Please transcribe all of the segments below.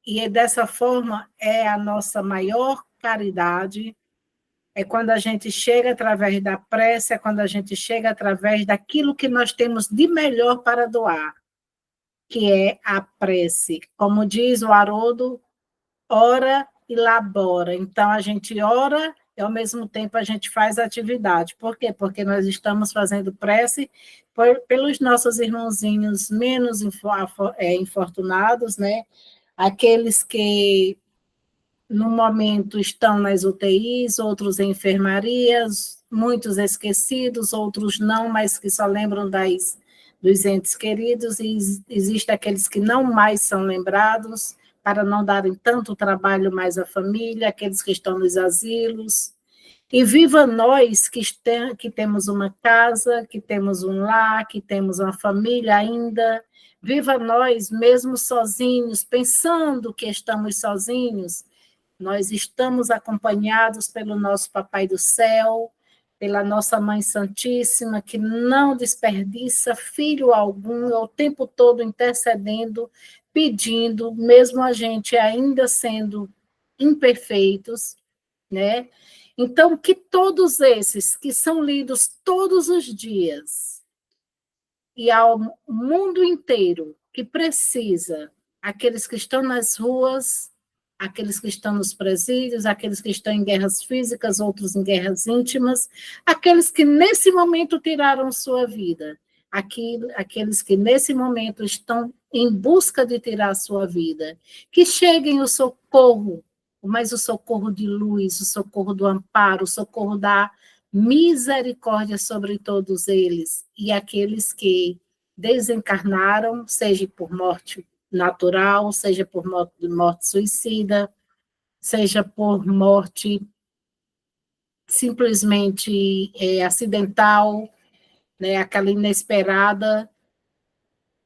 e dessa forma é a nossa maior caridade, é quando a gente chega através da prece, é quando a gente chega através daquilo que nós temos de melhor para doar, que é a prece. Como diz o Haroldo, ora e labora. Então, a gente ora e, ao mesmo tempo, a gente faz atividade. Por quê? Porque nós estamos fazendo prece pelos nossos irmãozinhos menos infortunados, né? Aqueles que, no momento, estão nas UTIs, outros em enfermarias, muitos esquecidos, outros não, mas que só lembram dos entes queridos, e existem aqueles que não mais são lembrados, para não darem tanto trabalho mais à família, aqueles que estão nos asilos. E viva nós que temos uma casa, que temos um lar, que temos uma família ainda. Viva nós, mesmo sozinhos, pensando que estamos sozinhos, nós estamos acompanhados pelo nosso Papai do Céu, pela nossa Mãe Santíssima, que não desperdiça filho algum, é o tempo todo intercedendo, pedindo, mesmo a gente ainda sendo imperfeitos, né? Então, que todos esses que são lidos todos os dias, e ao mundo inteiro que precisa, aqueles que estão nas ruas, aqueles que estão nos presídios, aqueles que estão em guerras físicas, outros em guerras íntimas, aqueles que nesse momento tiraram sua vida, aqueles que nesse momento estão em busca de tirar sua vida, que cheguem o socorro, mas o socorro de luz, o socorro do amparo, o socorro da misericórdia sobre todos eles, e aqueles que desencarnaram, seja por morte natural, seja por morte suicida, seja por morte simplesmente acidental, né, aquela inesperada.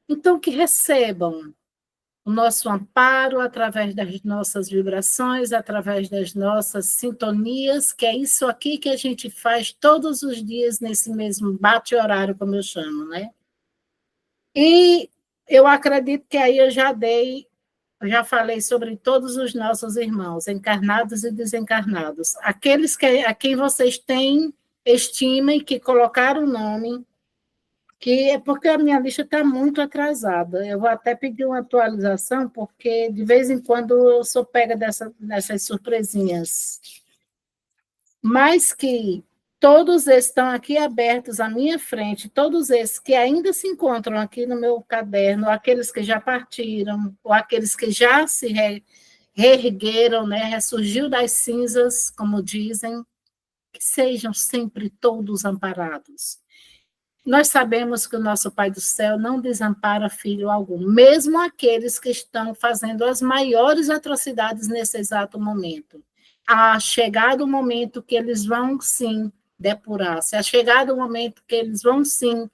Então, que recebam o nosso amparo através das nossas vibrações, através das nossas sintonias, que é isso aqui que a gente faz todos os dias nesse mesmo bate-horário, como eu chamo, né? E eu acredito que aí eu já falei sobre todos os nossos irmãos, encarnados e desencarnados, aqueles a quem vocês têm estima e que colocaram o nome, que é porque a minha lista está muito atrasada. Eu vou até pedir uma atualização, porque de vez em quando eu sou pega dessas surpresinhas. Mas que todos esses estão aqui abertos à minha frente, todos esses que ainda se encontram aqui no meu caderno, aqueles que já partiram, ou aqueles que já se reergueram, né, ressurgiu das cinzas, como dizem, que sejam sempre todos amparados. Nós sabemos que o nosso Pai do Céu não desampara filho algum, mesmo aqueles que estão fazendo as maiores atrocidades nesse exato momento. A chegado o momento que eles vão, sim, depurar-se, a chegado o momento que eles vão, sim,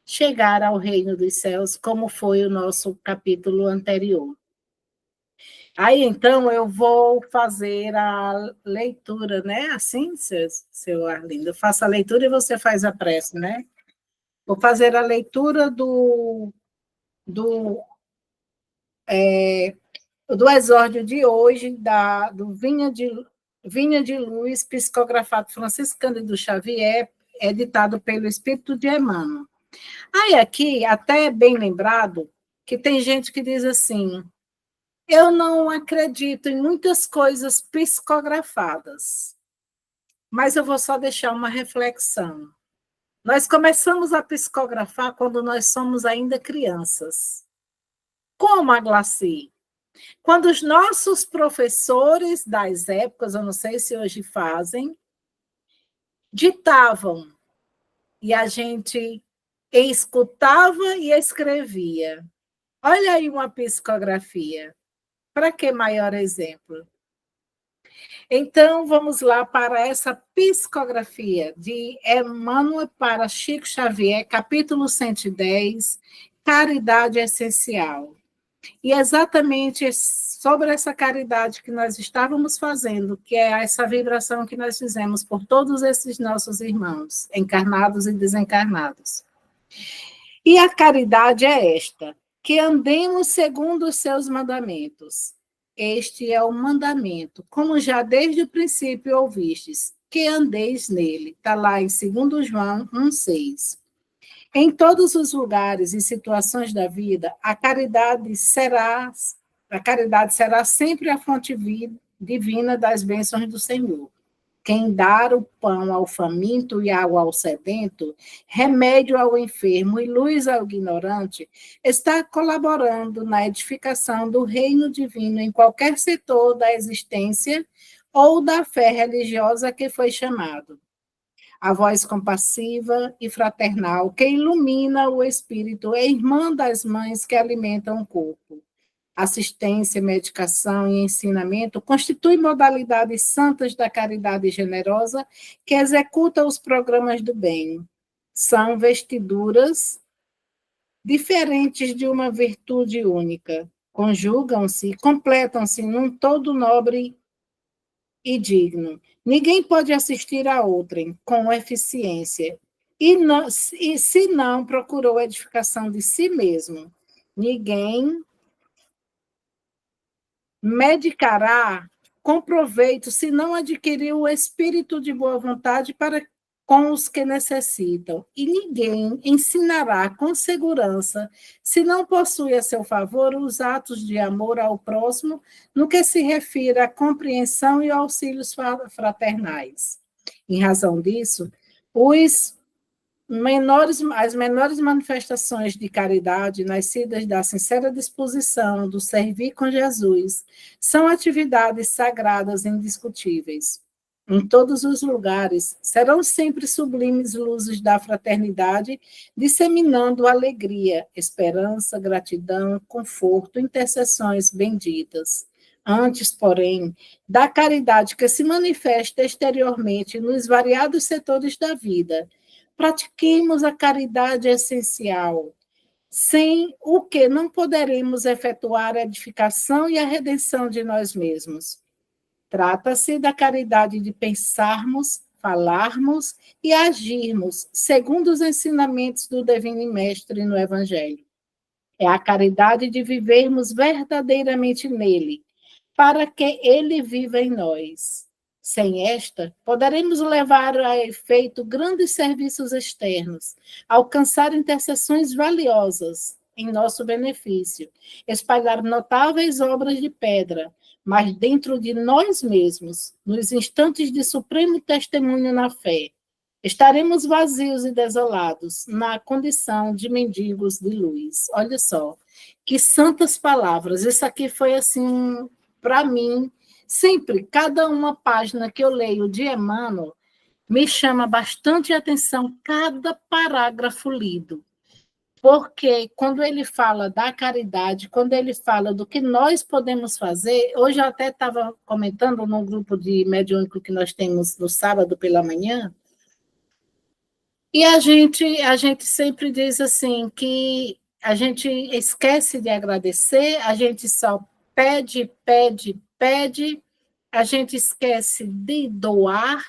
chegar ao reino dos céus, como foi o nosso capítulo anterior. Aí, então, eu vou fazer a leitura, né? Assim, seu Arlindo? Eu faço a leitura e você faz a prece, né? Vou fazer a leitura do exórdio de hoje, do Vinha de Luz, psicografado Francisco Cândido Xavier, editado pelo Espírito de Emmanuel. Aí aqui, até é bem lembrado, que tem gente que diz assim, eu não acredito em muitas coisas psicografadas, mas eu vou só deixar uma reflexão. Nós começamos a psicografar quando nós somos ainda crianças. Como a Glaci? Quando os nossos professores das épocas, eu não sei se hoje fazem, ditavam, e a gente escutava e escrevia. Olha aí uma psicografia. Para que maior exemplo? Então, vamos lá para essa psicografia de Emmanuel para Chico Xavier, capítulo 110, Caridade Essencial. E exatamente sobre essa caridade que nós estávamos fazendo, que é essa vibração que nós fizemos por todos esses nossos irmãos, encarnados e desencarnados. E a caridade é esta, que andemos segundo os seus mandamentos. este é o mandamento, como já desde o princípio ouvistes, que andeis nele. Está lá em 2 João 1,6. Em todos os lugares e situações da vida, a caridade será sempre a fonte divina das bênçãos do Senhor. Quem dar o pão ao faminto e água ao sedento, remédio ao enfermo e luz ao ignorante, está colaborando na edificação do reino divino em qualquer setor da existência ou da fé religiosa que foi chamado. A voz compassiva e fraternal que ilumina o espírito é irmã das mães que alimentam o corpo. Assistência, medicação e ensinamento constituem modalidades santas da caridade generosa que executa os programas do bem. São vestiduras diferentes de uma virtude única. Conjugam-se, completam-se num todo nobre e digno. Ninguém pode assistir a outrem com eficiência, e se não procurou a edificação de si mesmo. Ninguém medicará com proveito se não adquiriu o espírito de boa vontade para com os que necessitam, e ninguém ensinará com segurança se não possui a seu favor os atos de amor ao próximo no que se refere à compreensão e auxílios fraternais. Em razão disso, as menores manifestações de caridade, nascidas da sincera disposição do servir com Jesus, são atividades sagradas indiscutíveis. Em todos os lugares, serão sempre sublimes luzes da fraternidade, disseminando alegria, esperança, gratidão, conforto, intercessões benditas. Antes, porém, da caridade que se manifesta exteriormente nos variados setores da vida, pratiquemos a caridade essencial, sem o que não poderemos efetuar a edificação e a redenção de nós mesmos. Trata-se da caridade de pensarmos, falarmos e agirmos segundo os ensinamentos do Divino Mestre no Evangelho. É a caridade de vivermos verdadeiramente nele, para que ele viva em nós. Sem esta, poderemos levar a efeito grandes serviços externos, alcançar intercessões valiosas em nosso benefício, espalhar notáveis obras de pedra, mas dentro de nós mesmos, nos instantes de supremo testemunho na fé, estaremos vazios e desolados, na condição de mendigos de luz. Olha só, que santas palavras. Isso aqui foi assim, para mim, sempre, cada uma página que eu leio de Emmanuel, me chama bastante atenção cada parágrafo lido. Porque quando ele fala da caridade, quando ele fala do que nós podemos fazer, hoje eu até estava comentando num grupo de mediúnico que nós temos no sábado pela manhã, e a gente sempre diz assim, que a gente esquece de agradecer, a gente só pede, pede, pede, a gente esquece de doar,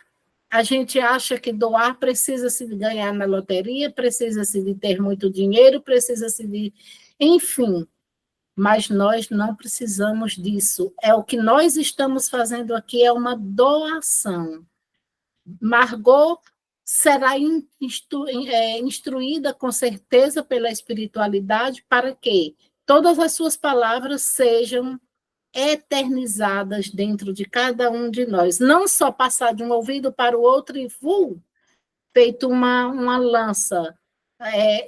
a gente acha que doar precisa-se de ganhar na loteria, precisa-se de ter muito dinheiro, precisa-se de... Enfim, mas nós não precisamos disso. É o que nós estamos fazendo aqui, é uma doação. Margot será instruída com certeza pela espiritualidade para que todas as suas palavras sejam eternizadas dentro de cada um de nós, não só passar de um ouvido para o outro e feito uma lança,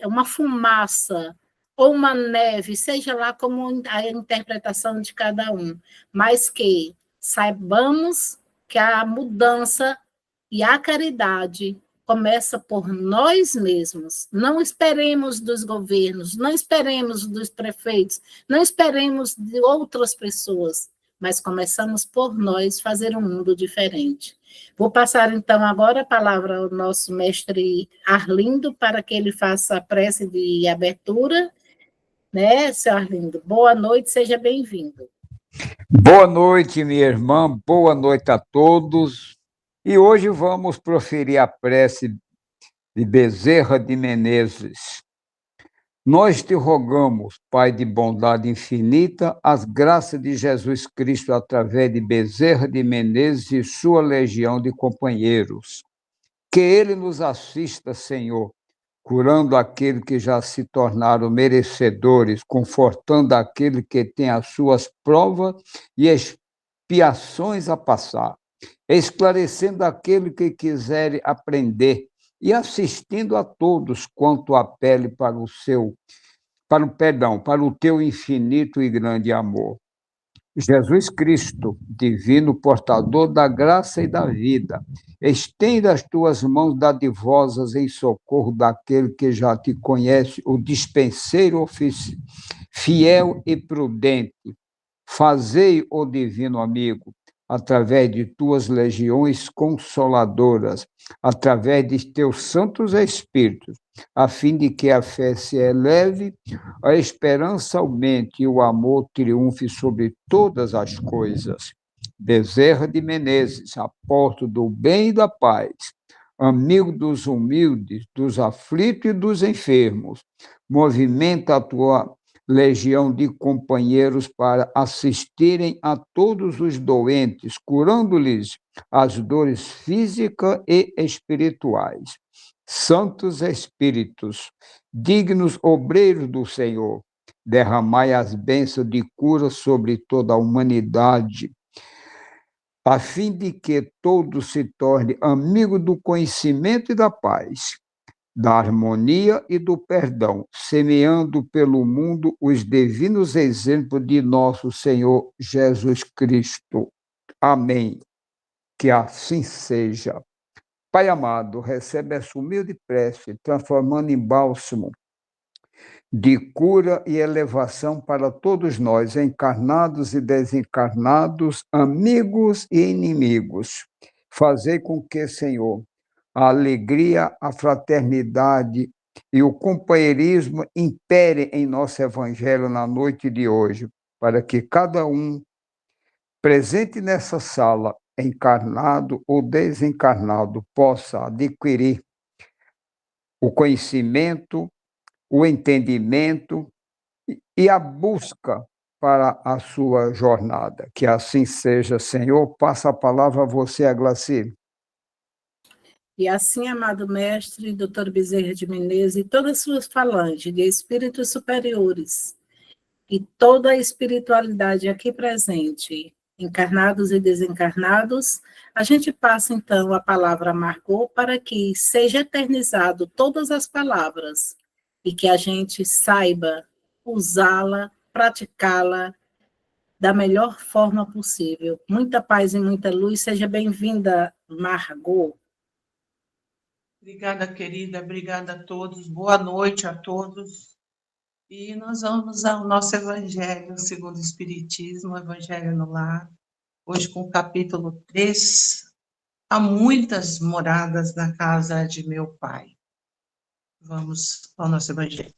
uma fumaça ou uma neve, seja lá como a interpretação de cada um, mas que saibamos que a mudança e a caridade começa por nós mesmos. Não esperemos dos governos, não esperemos dos prefeitos, não esperemos de outras pessoas, mas começamos por nós fazer um mundo diferente. Vou passar, então, agora a palavra ao nosso mestre Arlindo, para que ele faça a prece de abertura. Né, seu Arlindo? Boa noite, seja bem-vindo. Boa noite, minha irmã, boa noite a todos. E hoje vamos proferir a prece de Bezerra de Menezes. Nós te rogamos, Pai de bondade infinita, as graças de Jesus Cristo através de Bezerra de Menezes e sua legião de companheiros. Que ele nos assista, Senhor, curando aquele que já se tornaram merecedores, confortando aquele que tem as suas provas e expiações a passar, esclarecendo aquele que quiser aprender e assistindo a todos quanto apele para o seu, para o perdão, para o teu infinito e grande amor. Jesus Cristo, divino portador da graça e da vida, estenda as tuas mãos dadivosas em socorro daquele que já te conhece, o dispenseiro fiel e prudente. Fazei, ó divino amigo, através de tuas legiões consoladoras, através de teus santos espíritos, a fim de que a fé se eleve, a esperança aumente e o amor triunfe sobre todas as coisas. Bezerra de Menezes, apóstolo do bem e da paz, amigo dos humildes, dos aflitos e dos enfermos, movimenta a tua legião de companheiros para assistirem a todos os doentes, curando-lhes as dores físicas e espirituais. Santos Espíritos, dignos obreiros do Senhor, derramai as bênçãos de cura sobre toda a humanidade, a fim de que todo se torne amigo do conhecimento e da paz, da harmonia e do perdão, semeando pelo mundo os divinos exemplos de nosso Senhor Jesus Cristo. Amém. Que assim seja. Pai amado, recebe essa humilde prece, transformando em bálsamo de cura e elevação para todos nós, encarnados e desencarnados, amigos e inimigos. Fazei com que, Senhor, a alegria, a fraternidade e o companheirismo imperem em nosso evangelho na noite de hoje, para que cada um presente nessa sala, encarnado ou desencarnado, possa adquirir o conhecimento, o entendimento e a busca para a sua jornada. Que assim seja, Senhor. Passa a palavra a você, Aglaci. E assim, amado mestre, doutor Bezerra de Menezes e todas as suas falanges de espíritos superiores e toda a espiritualidade aqui presente, encarnados e desencarnados, a gente passa então a palavra a Margot para que seja eternizado todas as palavras e que a gente saiba usá-la, praticá-la da melhor forma possível. Muita paz e muita luz. Seja bem-vinda, Margot. Obrigada, querida. Obrigada a todos. Boa noite a todos. E nós vamos ao nosso Evangelho segundo o Espiritismo, o Evangelho no Lar, hoje com o capítulo 3. Há muitas moradas na casa de meu Pai. Vamos ao nosso Evangelho.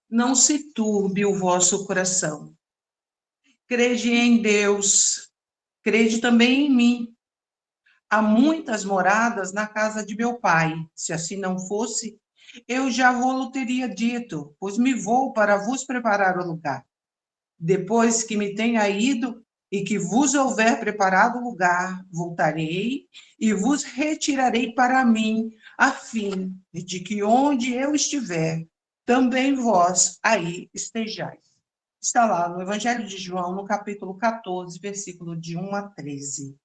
Não se turbe o vosso coração. Crede em Deus, crede também em mim. Há muitas moradas na casa de meu Pai. Se assim não fosse, eu já vou-lo teria dito, pois me vou para vos preparar o lugar. Depois que me tenha ido e que vos houver preparado o lugar, voltarei e vos retirarei para mim, a fim de que onde eu estiver, também vós aí estejais. Está lá no Evangelho de João, no capítulo 14, versículo de 1 a 13.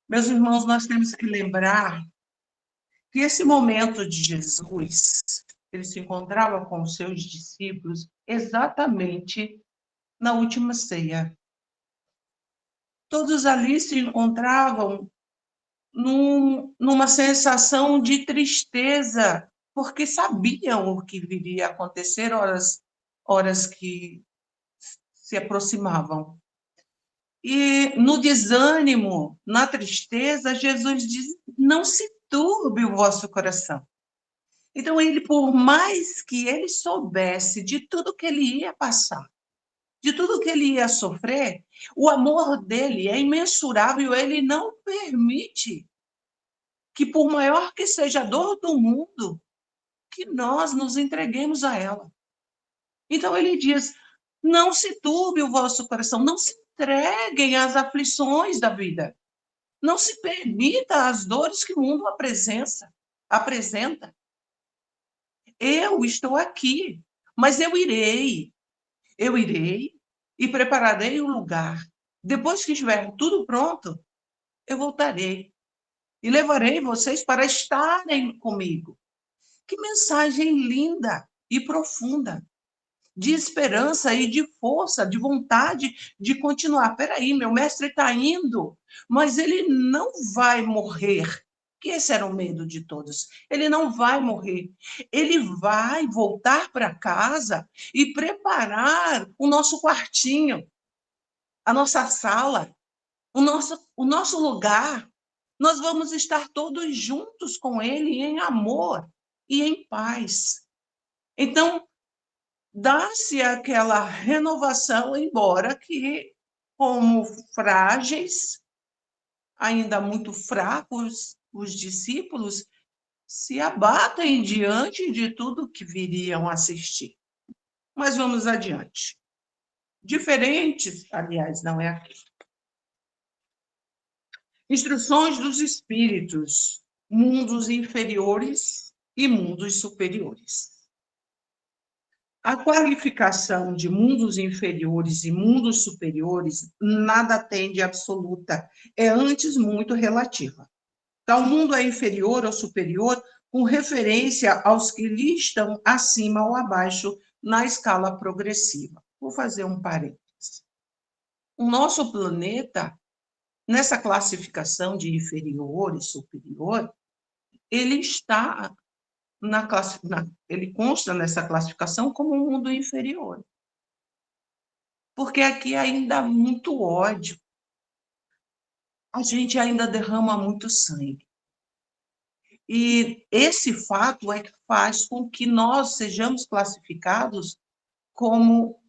Meus irmãos, nós temos que lembrar que esse momento de Jesus, ele se encontrava com os seus discípulos exatamente na última ceia. Todos ali se encontravam numa sensação de tristeza, porque sabiam o que viria a acontecer horas que se aproximavam. E no desânimo, na tristeza, Jesus diz: não se turbe o vosso coração. Então, ele, por mais que ele soubesse de tudo que ele ia passar, de tudo que ele ia sofrer, o amor dele é imensurável, ele não permite que, por maior que seja a dor do mundo, que nós nos entreguemos a ela. Então ele diz: não se turbe o vosso coração, não se entreguem às aflições da vida. Não se permita as dores que o mundo apresenta. Eu estou aqui, mas eu irei e prepararei o lugar. Depois que estiver tudo pronto, eu voltarei e levarei vocês para estarem comigo. Que mensagem linda e profunda, de esperança e de força, de vontade de continuar. Espera aí, meu mestre está indo, mas ele não vai morrer. Que esse era o medo de todos. Ele não vai morrer. Ele vai voltar para casa e preparar o nosso quartinho, a nossa sala, o nosso lugar. Nós vamos estar todos juntos com ele em amor e em paz. Então, dá-se aquela renovação, embora que, como frágeis, ainda muito fracos, os discípulos se abatem diante de tudo que viriam assistir. Mas vamos adiante. Diferentes, aliás, não é aqui. Instruções dos espíritos, mundos inferiores e mundos superiores. A qualificação de mundos inferiores e mundos superiores nada tem de absoluta, é antes muito relativa. Tal mundo é inferior ou superior com referência aos que lhe estão acima ou abaixo na escala progressiva. Vou fazer um parênteses. O nosso planeta, nessa classificação de inferior e superior, ele está ele consta nessa classificação como um mundo inferior. Porque aqui ainda há muito ódio. A gente ainda derrama muito sangue. E esse fato é que faz com que nós sejamos classificados como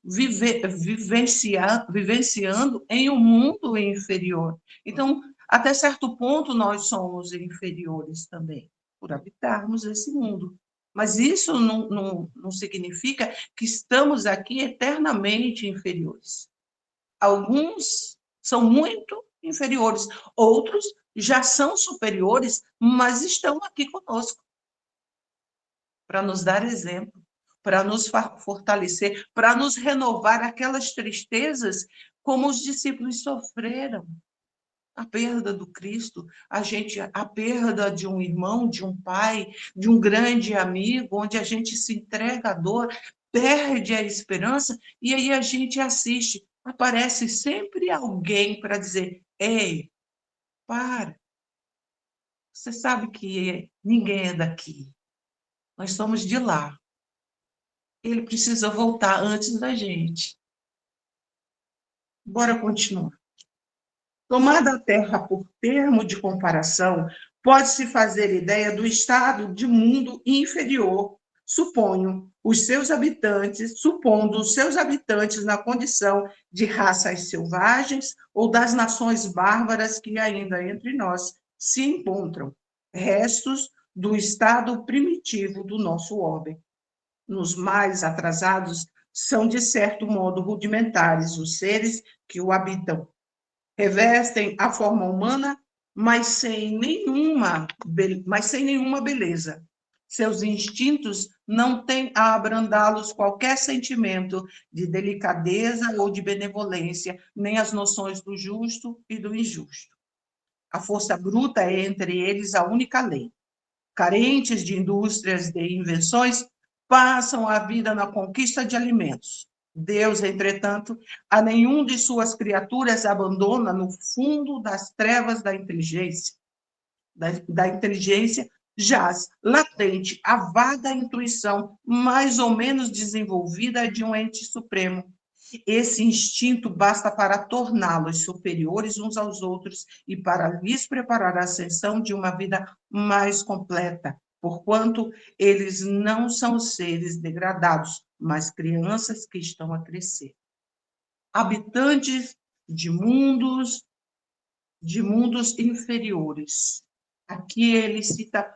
vivenciando em um mundo inferior. Então, até certo ponto, nós somos inferiores também, por habitarmos esse mundo. Mas isso não significa que estamos aqui eternamente inferiores. Alguns são muito inferiores, outros já são superiores, mas estão aqui conosco para nos dar exemplo, para nos fortalecer, para nos renovar aquelas tristezas como os discípulos sofreram. A perda do Cristo, a perda de um irmão, de um pai, de um grande amigo, onde a gente se entrega à dor, perde a esperança, e aí a gente assiste. Aparece sempre alguém para dizer: ei, para, você sabe que ninguém é daqui, nós somos de lá. Ele precisa voltar antes da gente. Bora continuar. Tomada a Terra por termo de comparação, pode-se fazer ideia do estado de mundo inferior, supondo os seus habitantes na condição de raças selvagens ou das nações bárbaras que ainda entre nós se encontram, restos do estado primitivo do nosso orbe. Nos mais atrasados, são, de certo modo, rudimentares os seres que o habitam. Revestem a forma humana, mas sem nenhuma beleza. Seus instintos não têm a abrandá-los qualquer sentimento de delicadeza ou de benevolência, nem as noções do justo e do injusto. A força bruta é entre eles a única lei. Carentes de indústrias, de invenções, passam a vida na conquista de alimentos. Deus, entretanto, a nenhum de suas criaturas abandona no fundo das trevas da inteligência. Da inteligência jaz latente a vaga intuição mais ou menos desenvolvida de um ente supremo. Esse instinto basta para torná-los superiores uns aos outros e para lhes preparar a ascensão de uma vida mais completa, porquanto eles não são seres degradados, mas crianças que estão a crescer. Habitantes de mundos inferiores. Aqui ele cita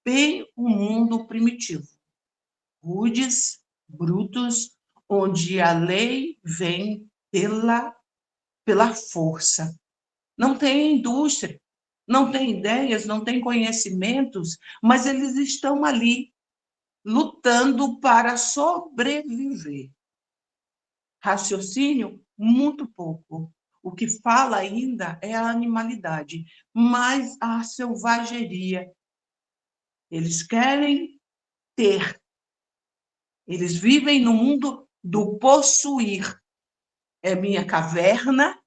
bem o mundo primitivo, rudes, brutos, onde a lei vem pela força. Não tem indústria, não tem ideias, não tem conhecimentos, mas eles estão ali, lutando para sobreviver. Raciocínio, muito pouco. O que fala ainda é a animalidade, mas a selvageria. Eles querem ter. Eles vivem no mundo do possuir. É minha caverna,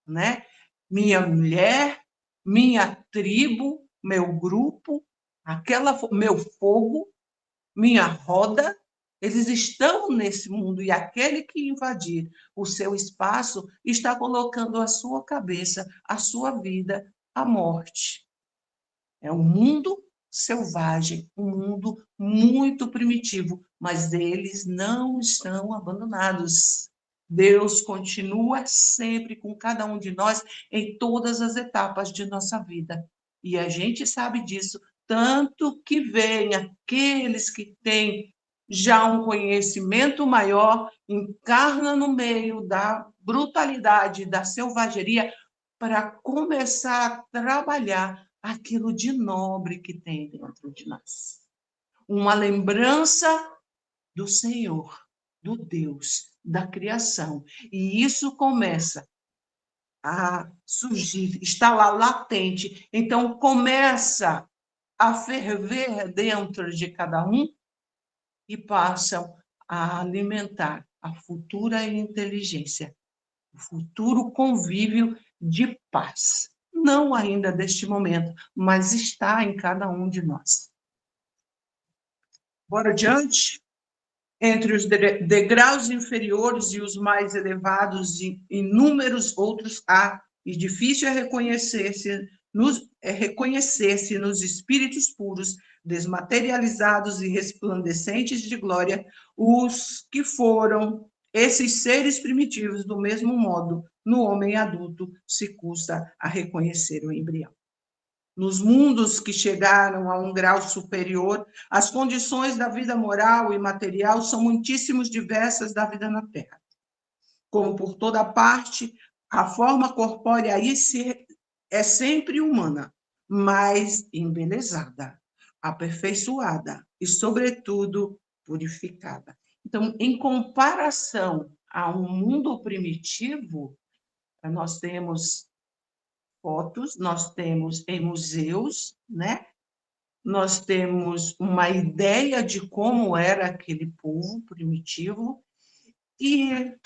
né? Minha mulher, minha tribo, meu grupo, meu fogo, minha roda. Eles estão nesse mundo e aquele que invadir o seu espaço está colocando a sua cabeça, a sua vida, à morte. É um mundo selvagem, um mundo muito primitivo, mas eles não estão abandonados. Deus continua sempre com cada um de nós em todas as etapas de nossa vida. E a gente sabe disso, tanto que vem aqueles que têm já um conhecimento maior, encarna no meio da brutalidade, da selvageria, para começar a trabalhar aquilo de nobre que tem dentro de nós. Uma lembrança do Senhor, do Deus, da criação. E isso começa a surgir, está lá latente. Então, começa a ferver dentro de cada um e passam a alimentar a futura inteligência, o futuro convívio de paz. Não ainda deste momento, mas está em cada um de nós. Bora adiante. Entre os degraus inferiores e os mais elevados, e inúmeros outros há, e difícil é reconhecer-se nos espíritos puros, desmaterializados e resplandecentes de glória, os que foram esses seres primitivos, do mesmo modo, no homem adulto se custa a reconhecer o embrião. Nos mundos que chegaram a um grau superior, as condições da vida moral e material são muitíssimo diversas da vida na Terra. Como por toda parte, a forma corpórea aí é sempre humana, mas embelezada, aperfeiçoada e, sobretudo, purificada. Então, em comparação a um mundo primitivo, nós temos fotos, nós temos em museus, né? Nós temos uma ideia de como era aquele povo primitivo e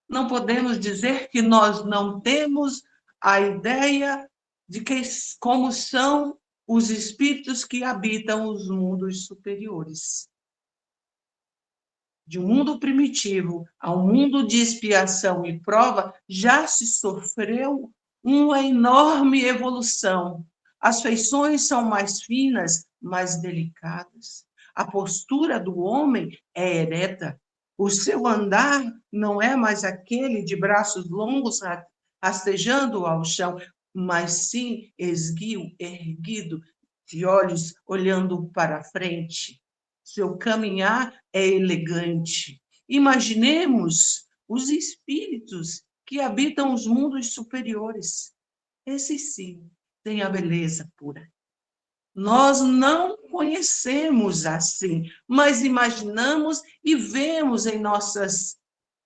não podemos dizer que nós não temos a ideia de como são os espíritos que habitam os mundos superiores. De um mundo primitivo a um mundo de expiação e prova, já se sofreu uma enorme evolução. As feições são mais finas, mais delicadas. A postura do homem é ereta. O seu andar não é mais aquele de braços longos rastejando ao chão, mas sim esguio, erguido, de olhos olhando para frente. Seu caminhar é elegante. Imaginemos os espíritos que habitam os mundos superiores. Esses sim têm a beleza pura. Nós não conhecemos assim, mas imaginamos e vemos em nossas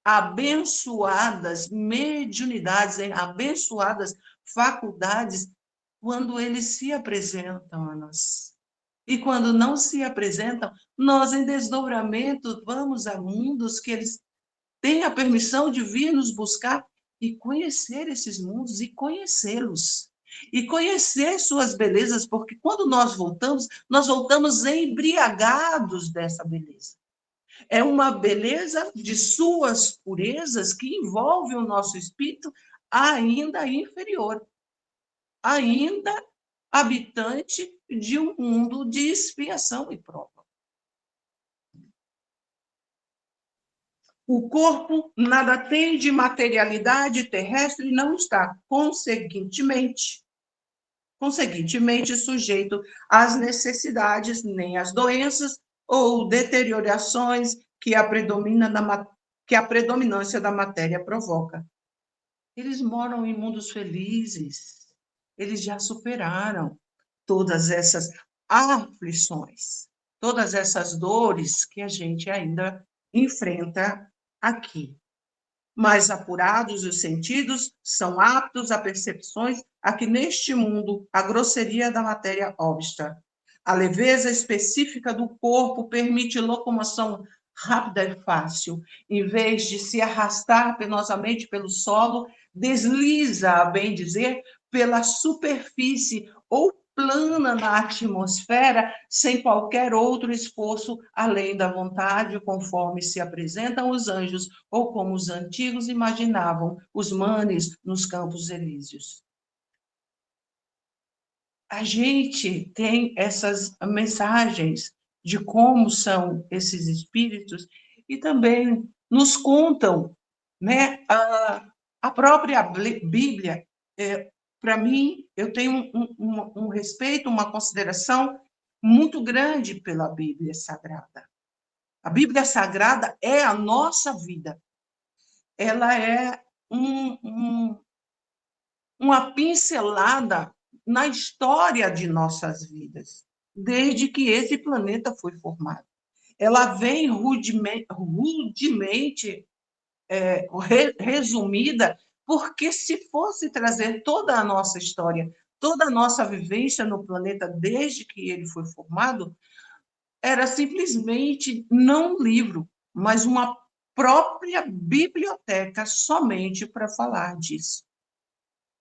abençoadas mediunidades, em abençoadas faculdades, quando eles se apresentam a nós. E quando não se apresentam, nós, em desdobramento, vamos a mundos que eles têm a permissão de vir nos buscar e conhecer esses mundos e conhecê-los. E conhecer suas belezas, porque quando nós voltamos embriagados dessa beleza. É uma beleza de suas purezas que envolve o nosso espírito ainda inferior, ainda habitante de um mundo de expiação e prova. O corpo nada tem de materialidade terrestre e não está, conseguintemente, sujeito às necessidades nem às doenças ou deteriorações que a predominância da matéria provoca. Eles moram em mundos felizes, eles já superaram todas essas aflições, todas essas dores que a gente ainda enfrenta aqui. Mais apurados os sentidos, são aptos a percepções a que neste mundo a grosseria da matéria obsta. A leveza específica do corpo permite locomoção rápida e fácil. Em vez de se arrastar penosamente pelo solo, desliza, a bem dizer, pela superfície ou plana na atmosfera, sem qualquer outro esforço além da vontade, conforme se apresentam os anjos, ou como os antigos imaginavam os manes nos campos elíseos. A gente tem essas mensagens de como são esses espíritos e também nos contam, né? A própria Bíblia, para mim, eu tenho um respeito, uma consideração muito grande pela Bíblia Sagrada. A Bíblia Sagrada é a nossa vida. Ela é uma pincelada na história de nossas vidas, desde que esse planeta foi formado. Ela vem rudemente resumida, porque se fosse trazer toda a nossa história, toda a nossa vivência no planeta desde que ele foi formado, era simplesmente não um livro, mas uma própria biblioteca somente para falar disso.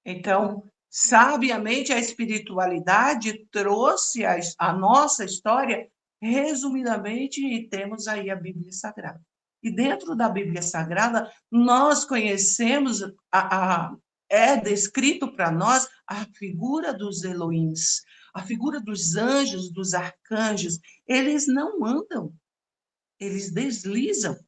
Então, sabiamente, a espiritualidade trouxe a nossa história resumidamente, e temos aí a Bíblia Sagrada. E dentro da Bíblia Sagrada, nós conhecemos, é descrito para nós a figura dos Elohims, a figura dos anjos, dos arcanjos. Eles não andam, eles deslizam.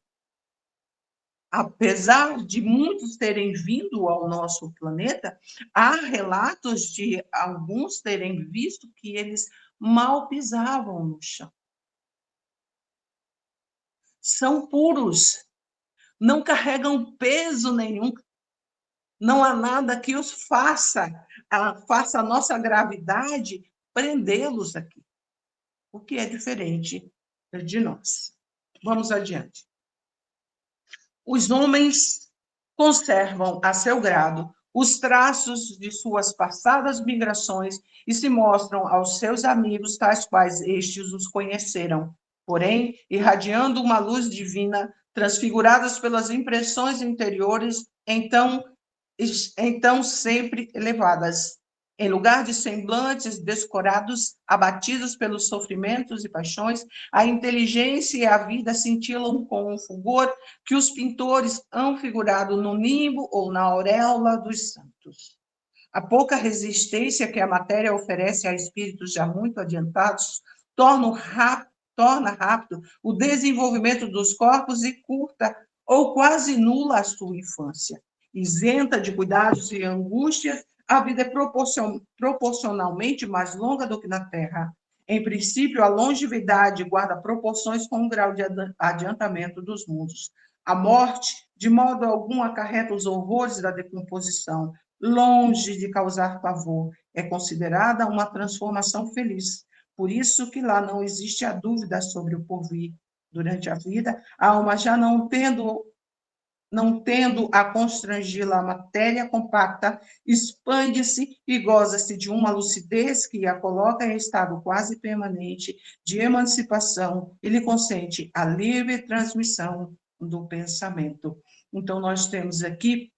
Apesar de muitos terem vindo ao nosso planeta, há relatos de alguns terem visto que eles mal pisavam no chão. São puros, não carregam peso nenhum, não há nada que os faça a nossa gravidade prendê-los aqui, o que é diferente de nós. Vamos adiante. Os homens conservam a seu grado os traços de suas passadas migrações e se mostram aos seus amigos tais quais estes os conheceram, porém, irradiando uma luz divina, transfiguradas pelas impressões interiores, então sempre elevadas. Em lugar de semblantes descorados, abatidos pelos sofrimentos e paixões, a inteligência e a vida cintilam com um fulgor que os pintores han figurado no nimbo ou na auréola dos santos. A pouca resistência que a matéria oferece a espíritos já muito adiantados torna rápido o desenvolvimento dos corpos e curta ou quase nula a sua infância. Isenta de cuidados e angústias, a vida é proporcionalmente mais longa do que na Terra. Em princípio, a longevidade guarda proporções com o grau de adiantamento dos mundos. A morte, de modo algum, acarreta os horrores da decomposição. Longe de causar pavor, é considerada uma transformação feliz. Por isso que lá não existe a dúvida sobre o porvir. Durante a vida, a alma já não tendo a constrangi-la a matéria compacta, expande-se e goza-se de uma lucidez que a coloca em estado quase permanente de emancipação e lhe consente a livre transmissão do pensamento. Então, nós temos aqui,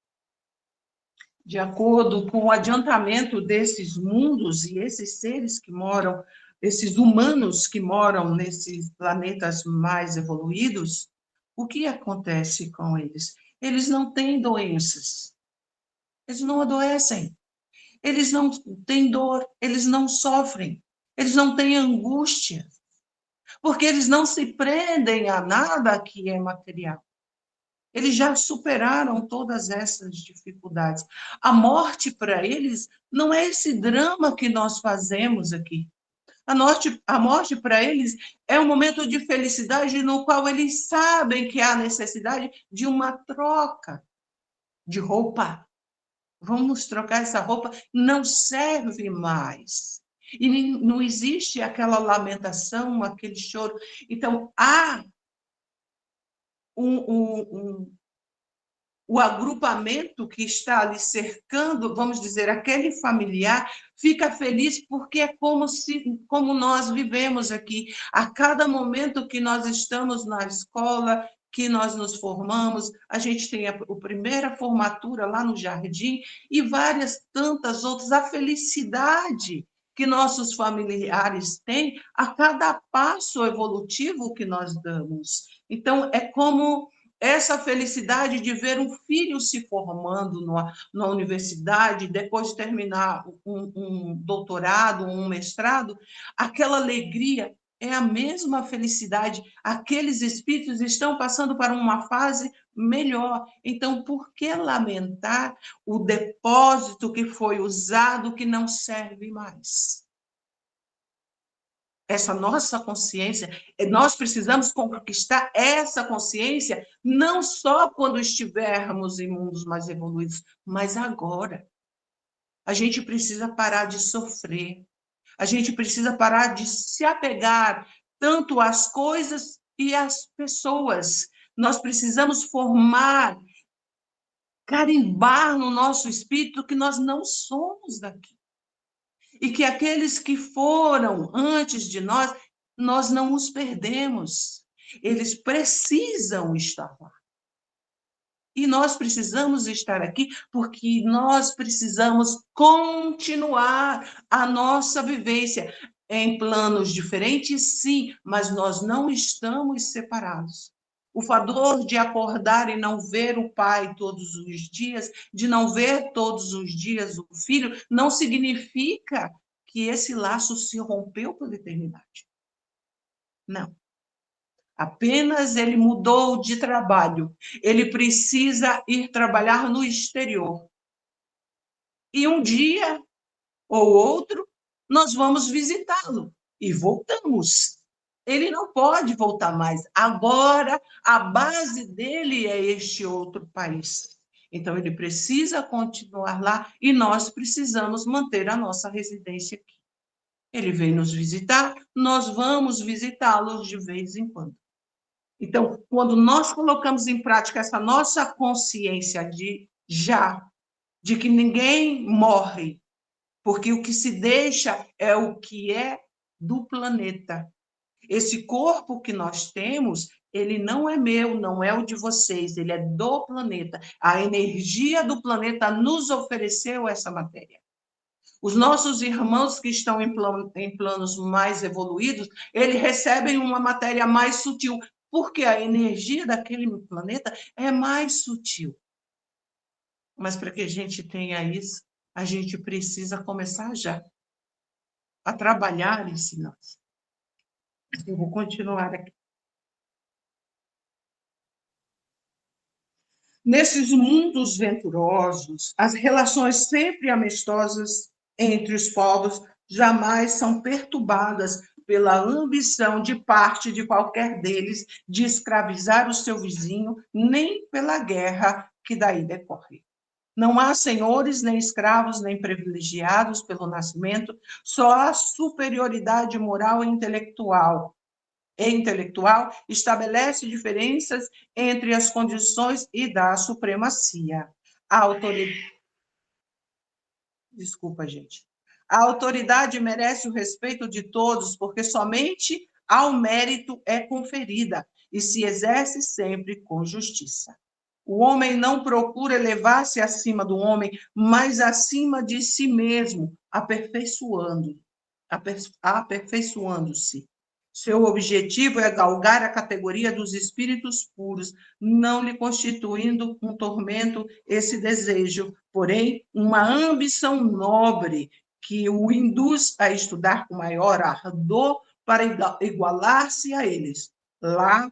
de acordo com o adiantamento desses mundos e esses seres que moram, esses humanos que moram nesses planetas mais evoluídos, o que acontece com eles? Eles não têm doenças, eles não adoecem, eles não têm dor, eles não sofrem, eles não têm angústia, porque eles não se prendem a nada que é material. Eles já superaram todas essas dificuldades. A morte para eles não é esse drama que nós fazemos aqui. A morte para eles é um momento de felicidade no qual eles sabem que há necessidade de uma troca de roupa. Vamos trocar essa roupa, não serve mais. E não existe aquela lamentação, aquele choro. Então, há o agrupamento que está ali cercando, vamos dizer, aquele familiar, fica feliz porque é como nós vivemos aqui. A cada momento que nós estamos na escola, que nós nos formamos, a gente tem a primeira formatura lá no jardim e várias tantas outras, a felicidade que nossos familiares têm a cada passo evolutivo que nós damos. Então, é como essa felicidade de ver um filho se formando na universidade, depois de terminar um doutorado, um mestrado, aquela alegria é a mesma felicidade. Aqueles espíritos estão passando para uma fase melhor. Então, por que lamentar o depósito que foi usado que não serve mais? Essa nossa consciência, nós precisamos conquistar essa consciência não só quando estivermos em mundos mais evoluídos, mas agora. A gente precisa parar de sofrer, a gente precisa parar de se apegar tanto às coisas e às pessoas. Nós precisamos carimbar no nosso espírito que nós não somos daqui. E que aqueles que foram antes de nós não os perdemos. Eles precisam estar lá. E nós precisamos estar aqui porque nós precisamos continuar a nossa vivência em planos diferentes, sim, mas nós não estamos separados. O fator de acordar e não ver o pai todos os dias, de não ver todos os dias o filho, não significa que esse laço se rompeu pela eternidade. Não. Apenas ele mudou de trabalho. Ele precisa ir trabalhar no exterior. E um dia ou outro, nós vamos visitá-lo e voltamos. Ele não pode voltar mais. Agora, a base dele é este outro país. Então, ele precisa continuar lá e nós precisamos manter a nossa residência aqui. Ele vem nos visitar, nós vamos visitá-lo de vez em quando. Então, quando nós colocamos em prática essa nossa consciência de que ninguém morre, porque o que se deixa é o que é do planeta. Esse corpo que nós temos, ele não é meu, não é o de vocês, ele é do planeta. A energia do planeta nos ofereceu essa matéria. Os nossos irmãos que estão em planos mais evoluídos, eles recebem uma matéria mais sutil, porque a energia daquele planeta é mais sutil. Mas para que a gente tenha isso, a gente precisa começar já a trabalhar em si nós. Eu vou continuar aqui. Nesses mundos venturosos, as relações sempre amistosas entre os povos jamais são perturbadas pela ambição de parte de qualquer deles de escravizar o seu vizinho, nem pela guerra que daí decorre. Não há senhores, nem escravos, nem privilegiados pelo nascimento, só há superioridade moral e intelectual estabelece diferenças entre as condições e dá supremacia. A autoridade... Desculpa, gente. A autoridade merece o respeito de todos, porque somente ao mérito é conferida e se exerce sempre com justiça. O homem não procura elevar-se acima do homem, mas acima de si mesmo, aperfeiçoando-se. Seu objetivo é galgar a categoria dos espíritos puros, não lhe constituindo um tormento esse desejo, porém, uma ambição nobre que o induz a estudar com maior ardor para igualar-se a eles. Lá,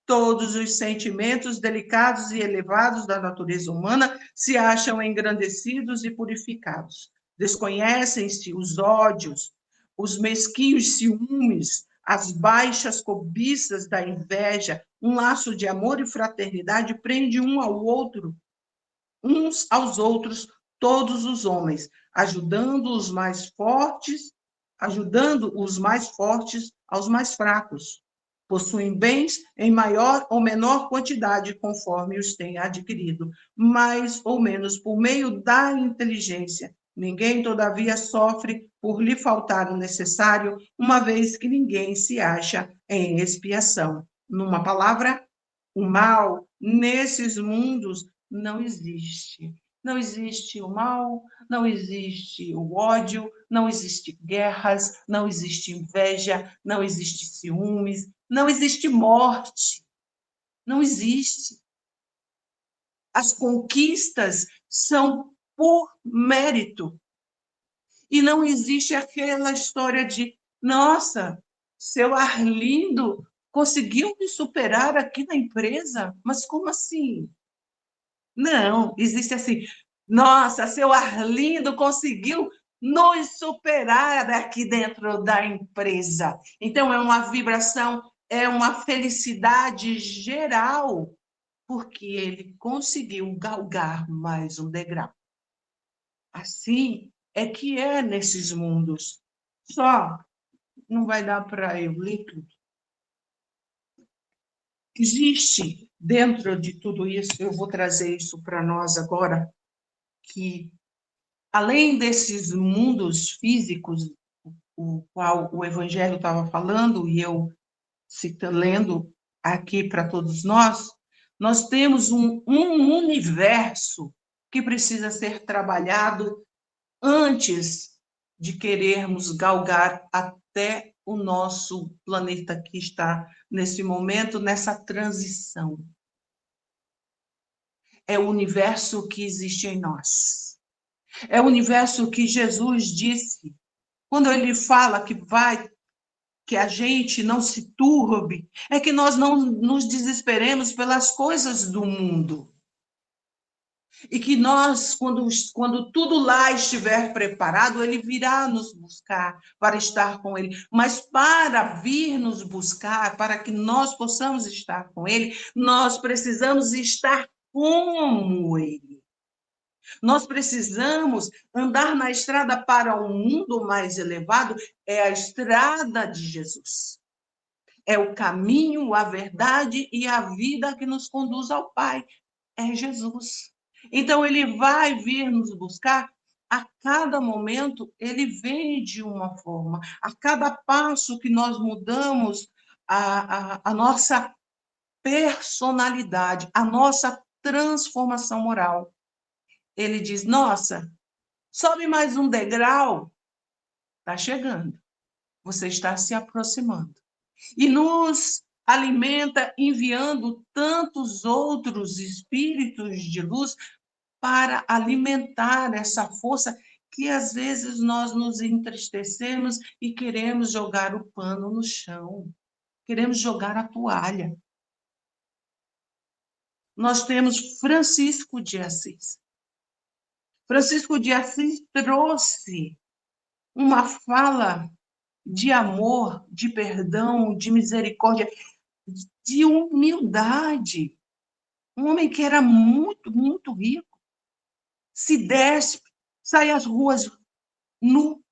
todos os sentimentos delicados e elevados da natureza humana se acham engrandecidos e purificados. Desconhecem-se os ódios, os mesquinhos ciúmes, as baixas cobiças da inveja, um laço de amor e fraternidade prende um ao outro, uns aos outros, todos os homens, ajudando os mais fortes aos mais fracos. Possuem bens em maior ou menor quantidade, conforme os têm adquirido, mais ou menos por meio da inteligência. Ninguém, todavia, sofre por lhe faltar o necessário, uma vez que ninguém se acha em expiação. Numa palavra, o mal nesses mundos não existe. Não existe o mal, não existe o ódio, não existe guerras, não existe inveja, não existe ciúmes, não existe morte. Não existe. As conquistas são por mérito. E não existe aquela história de, nossa, seu Arlindo conseguiu me superar aqui na empresa? Mas como assim? Não, existe assim, nossa, seu Arlindo conseguiu nos superar aqui dentro da empresa. Então, é uma vibração, é uma felicidade geral, porque ele conseguiu galgar mais um degrau. Assim é que é nesses mundos. Só não vai dar para eu ler tudo. Existe dentro de tudo isso, eu vou trazer isso para nós agora, que além desses mundos físicos, o qual o Evangelho estava falando, e eu lendo aqui para todos nós temos um universo que precisa ser trabalhado antes de querermos galgar até o nosso planeta que está nesse momento, nessa transição. É o universo que existe em nós. É o universo que Jesus disse, quando ele fala que a gente não se turbe, é que nós não nos desesperemos pelas coisas do mundo. E que nós, quando tudo lá estiver preparado, ele virá nos buscar para estar com ele. Mas para vir nos buscar, para que nós possamos estar com ele, nós precisamos estar como ele. Nós precisamos andar na estrada para um mundo mais elevado, é a estrada de Jesus. É o caminho, a verdade e a vida que nos conduz ao Pai. É Jesus. Então, ele vai vir nos buscar a cada momento, ele vem de uma forma. A cada passo que nós mudamos a nossa personalidade, a nossa transformação moral. Ele diz, nossa, sobe mais um degrau, está chegando, você está se aproximando. E nos alimenta enviando tantos outros espíritos de luz para alimentar essa força que às vezes nós nos entristecemos e queremos jogar o pano no chão, queremos jogar a toalha. Nós temos Francisco de Assis. Francisco de Assis trouxe uma fala de amor, de perdão, de misericórdia, de humildade. Um homem que era muito, muito rico, se despe, sai às ruas nu.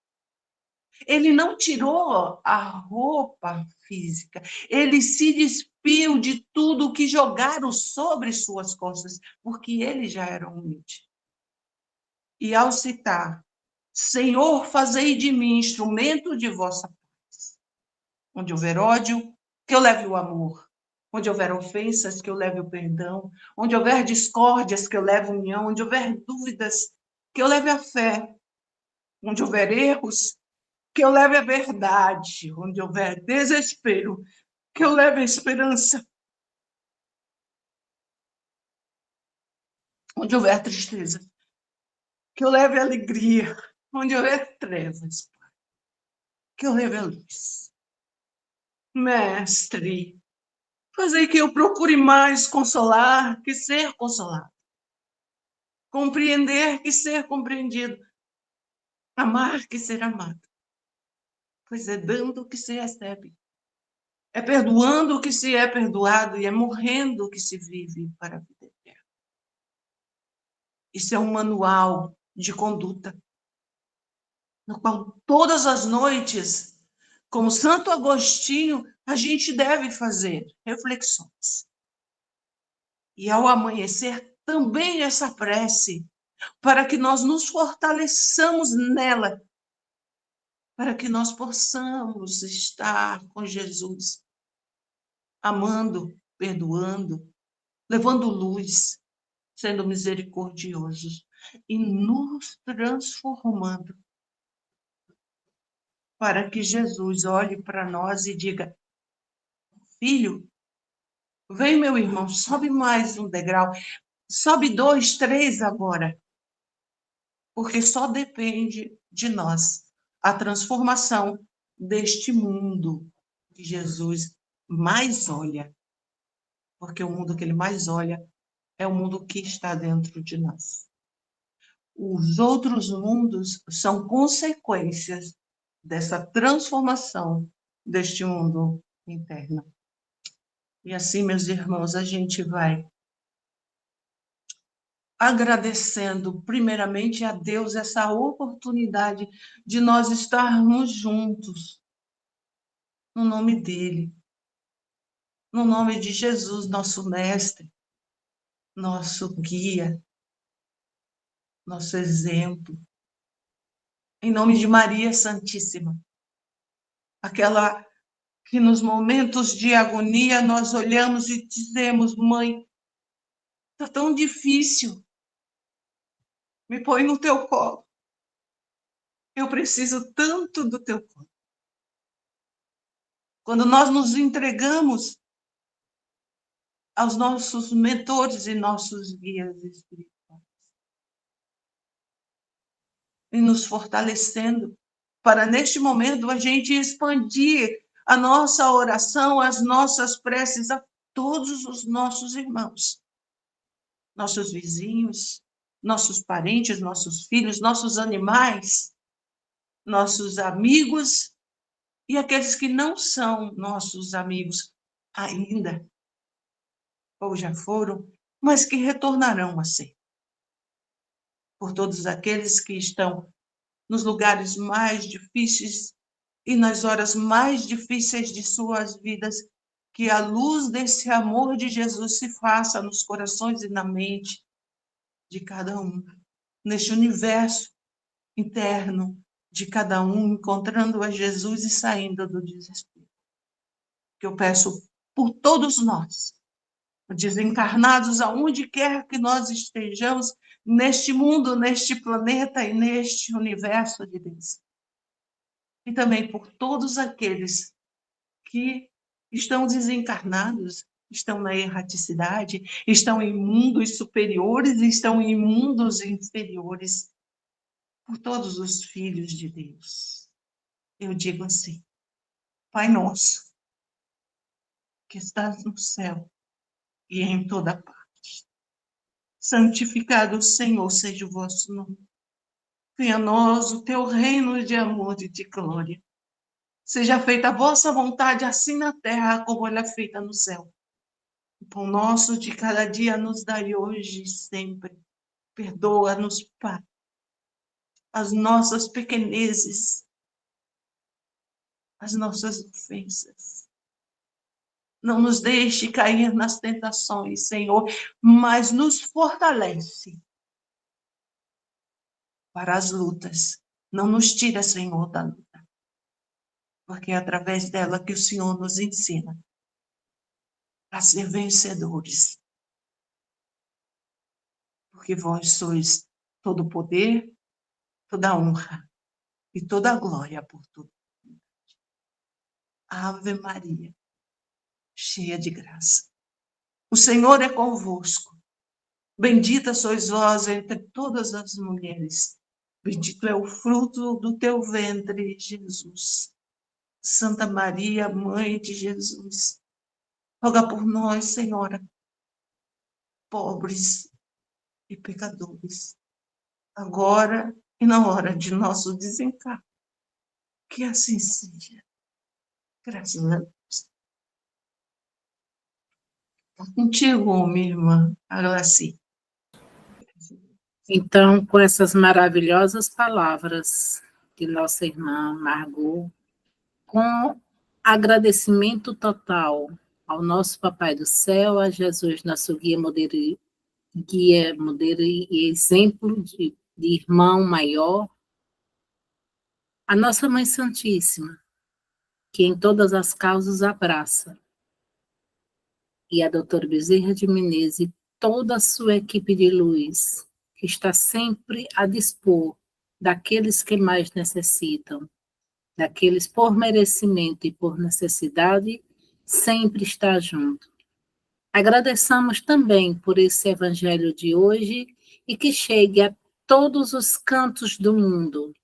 Ele não tirou a roupa física, ele se despiu de tudo que jogaram sobre suas costas, porque ele já era humilde. E ao citar, Senhor, fazei de mim instrumento de vossa paz. Onde houver ódio, que eu leve o amor. Onde houver ofensas, que eu leve o perdão. Onde houver discórdias, que eu leve a união. Onde houver dúvidas, que eu leve a fé. Onde houver erros, que eu leve a verdade. Onde houver desespero, que eu leve a esperança. Onde houver tristeza, que eu leve a alegria. Onde houver trevas, que eu leve a luz. Mestre, fazei que eu procure mais consolar que ser consolado. Compreender que ser compreendido. Amar que ser amado. pois é dando que se recebe. É perdoando que se é perdoado e é morrendo que se vive para a vida eterna. Isso é um manual de conduta, no qual todas as noites, como Santo Agostinho, a gente deve fazer reflexões. E ao amanhecer, também essa prece, para que nós nos fortaleçamos nela, para que nós possamos estar com Jesus, amando, perdoando, levando luz, sendo misericordiosos e nos transformando, para que Jesus olhe para nós e diga: filho, vem meu irmão, sobe mais um degrau, sobe 2, 3 agora, porque só depende de nós a transformação deste mundo que Jesus mais olha, porque o mundo que ele mais olha é o mundo que está dentro de nós. Os outros mundos são consequências dessa transformação deste mundo interno. E assim, meus irmãos, a gente vai agradecendo primeiramente a Deus essa oportunidade de nós estarmos juntos, no nome dele, no nome de Jesus, nosso mestre, nosso guia, nosso exemplo, em nome de Maria Santíssima, aquela que nos momentos de agonia nós olhamos e dizemos: mãe, está tão difícil, me põe no teu colo, eu preciso tanto do teu colo. Quando nós nos entregamos aos nossos mentores e nossos guias espirituais, e nos fortalecendo para, neste momento, a gente expandir a nossa oração, as nossas preces a todos os nossos irmãos, nossos vizinhos, nossos parentes, nossos filhos, nossos animais, nossos amigos e aqueles que não são nossos amigos ainda, ou já foram, mas que retornarão a ser. Por todos aqueles que estão nos lugares mais difíceis e nas horas mais difíceis de suas vidas, que a luz desse amor de Jesus se faça nos corações e na mente de cada um, neste universo interno de cada um, encontrando a Jesus e saindo do desespero. Que eu peço por todos nós, desencarnados, aonde quer que nós estejamos, neste mundo, neste planeta e neste universo de Deus. E também por todos aqueles que estão desencarnados, estão na erraticidade, estão em mundos superiores, estão em mundos inferiores, por todos os filhos de Deus. Eu digo assim: Pai nosso, que estás no céu e em toda parte, santificado, Senhor, seja o vosso nome. Venha a nós o teu reino de amor e de glória. Seja feita a vossa vontade, assim na terra como ela é feita no céu. O pão nosso de cada dia nos dai hoje e sempre. Perdoa-nos, Pai, as nossas pequenezes, as nossas ofensas. Não nos deixe cair nas tentações, Senhor, mas nos fortalece para as lutas. Não nos tira, Senhor, da luta, porque é através dela que o Senhor nos ensina a ser vencedores. Porque vós sois todo o poder, toda a honra e toda a glória por tudo. Ave Maria, cheia de graça. O Senhor é convosco. Bendita sois vós entre todas as mulheres. Bendito é o fruto do teu ventre, Jesus. Santa Maria, Mãe de Jesus, roga por nós, Senhora, pobres e pecadores, agora e na hora de nosso desencarne. Que assim seja. Graças a Deus. Está contigo, minha irmã, a Glaci. Então, com essas maravilhosas palavras de nossa irmã Margot, com agradecimento total ao nosso Papai do Céu, a Jesus, nosso guia, modelo e exemplo de irmão maior, a nossa Mãe Santíssima, que em todas as causas abraça, e a doutora Bezerra de Menezes e toda a sua equipe de luz, que está sempre a dispor daqueles que mais necessitam, daqueles por merecimento e por necessidade, sempre está junto. Agradeçamos também por esse evangelho de hoje e que chegue a todos os cantos do mundo.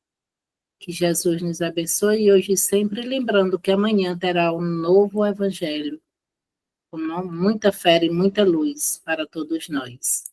Que Jesus nos abençoe e hoje sempre lembrando que amanhã terá um novo evangelho, com muita fé e muita luz para todos nós.